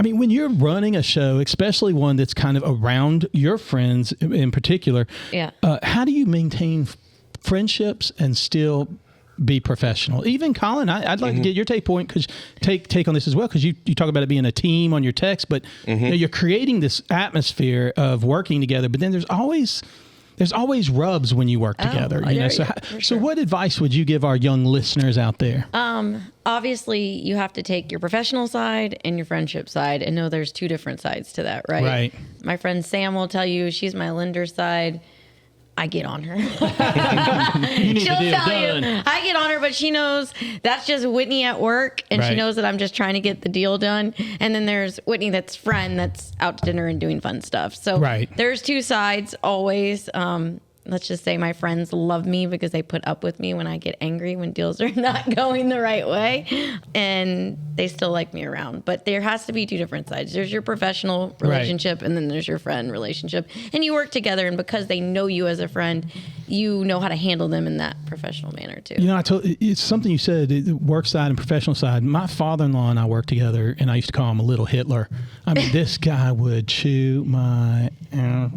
I mean, when you're running a show, especially one that's kind of around your friends in particular, how do you maintain friendships and still be professional? Even Colin, I'd like to get your take on this as well, because you talk about it being a team on your text, but you're creating this atmosphere of working together. But then there's always rubs when you work together. So what advice would you give our young listeners out there? Obviously, you have to take your professional side and your friendship side and know there's two different sides to that, right? Right. My friend Sam will tell you she's my lender side. I get on her. She'll tell you I get on her, but she knows that's just Whitney at work, and she knows that I'm just trying to get the deal done. And then there's Whitney, that's friend, that's out to dinner and doing fun stuff. So there's two sides always. Let's just say my friends love me because they put up with me when I get angry, when deals are not going the right way, and they still like me around. But there has to be two different sides. There's your professional relationship, and then there's your friend relationship. And you work together, and because they know you as a friend, you know how to handle them in that professional manner too. It's something you said, the work side and professional side. My father-in-law and I worked together, and I used to call him a little Hitler. I mean, this guy would chew my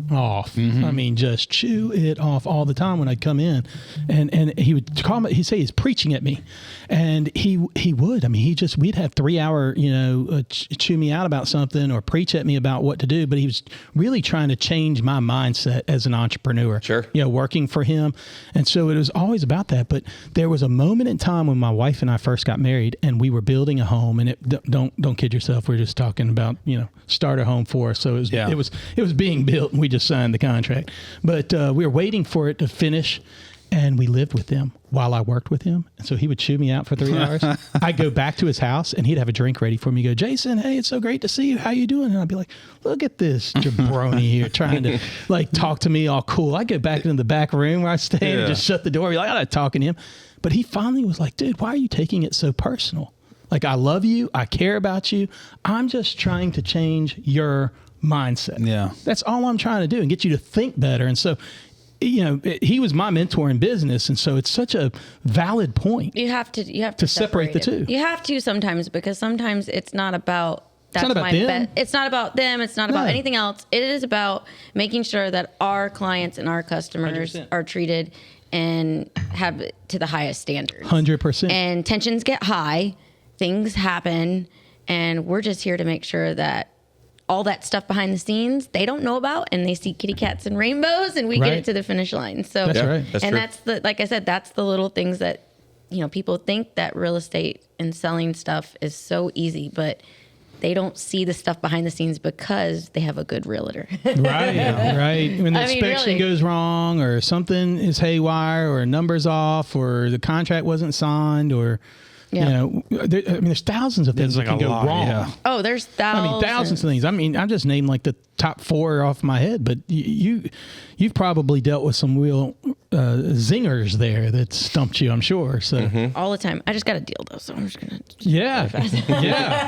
off. I mean, just chew it off all the time when I'd come in, and he would call me. He'd say he's preaching at me, and he would. I mean, we'd have 3 hour, chew me out about something or preach at me about what to do. But he was really trying to change my mindset as an entrepreneur. Sure, working for him, and so it was always about that. But there was a moment in time when my wife and I first got married, and we were building a home. And don't kid yourself, we're just talking about starter home for us. So it was being built, and we just signed the contract. But we were waiting for it to finish, and we lived with them while I worked with him. And so he would chew me out for 3 hours. I'd go back to his house, and he'd have a drink ready for me. He'd go, Jason, hey, it's so great to see you. How you doing? And I'd be like, look at this jabroni here trying to talk to me all cool. I'd go back into the back room where I stayed and just shut the door. Be like, I'm not talking to him. But he finally was like, dude, why are you taking it so personal? Like, I love you. I care about you. I'm just trying to change your mindset. Yeah. That's all I'm trying to do, and get you to think better. And so, he was my mentor in business. And so it's such a valid point. You have to separate the two. You have to sometimes, because sometimes it's not about, it's not about them. It's not about them. It's not about anything else. It is about making sure that our clients and our customers 100%. are treated and have to the highest standards. 100%. And tensions get high, things happen, and we're just here to make sure that all that stuff behind the scenes they don't know about, and they see kitty cats and rainbows, and we get it to the finish line. So that's right. That's and true. that's like I said, that's the little things that people think that real estate and selling stuff is so easy, but they don't see the stuff behind the scenes because they have a good realtor. Right. When the inspection goes wrong, or something is haywire, or a number's off, or the contract wasn't signed, or there's thousands of things that can go wrong. Yeah. Oh, there's thousands. Thousands of things. I mean, I'm just naming the top 4 off my head, but you've probably dealt with some real zingers there that stumped you, I'm sure. So all the time. I just got a deal though, so I'm just gonna.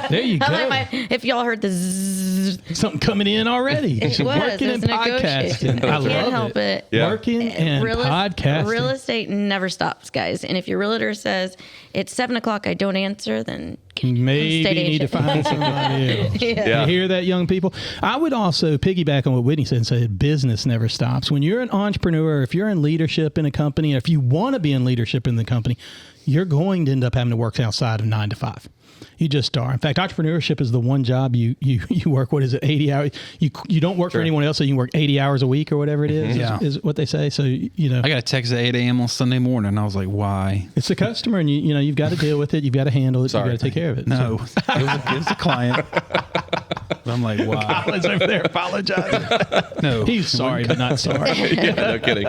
There you go. If y'all heard the zzz, something coming in already. it was. Working It was and a podcasting. negotiation. I Can't love help it. Yeah. Working and podcasting. Real estate never stops, guys. And if your realtor says it's 7:00, I don't answer, then maybe estate you need to agent. find somebody else. Yeah. You hear that, young people? I would also piggyback on what Whitney said and say business never stops. When you're an entrepreneur, if you're in leadership in a company, or if you want to be in leadership in the company, you're going to end up having to work outside of 9 to 5. You just are. In fact, entrepreneurship is the one job you work, 80 hours? You don't work for anyone else, so you work 80 hours a week or whatever it is, is what they say. So, I got a text at 8 a.m. on Sunday morning, and I was like, why? It's the customer, and you've got to deal with it. You've got to handle it. Sorry. You've got to take care of it. No, it was a client. I'm like, why? Colin's over there apologizing. No. He's sorry, but not sorry. Yeah, no kidding.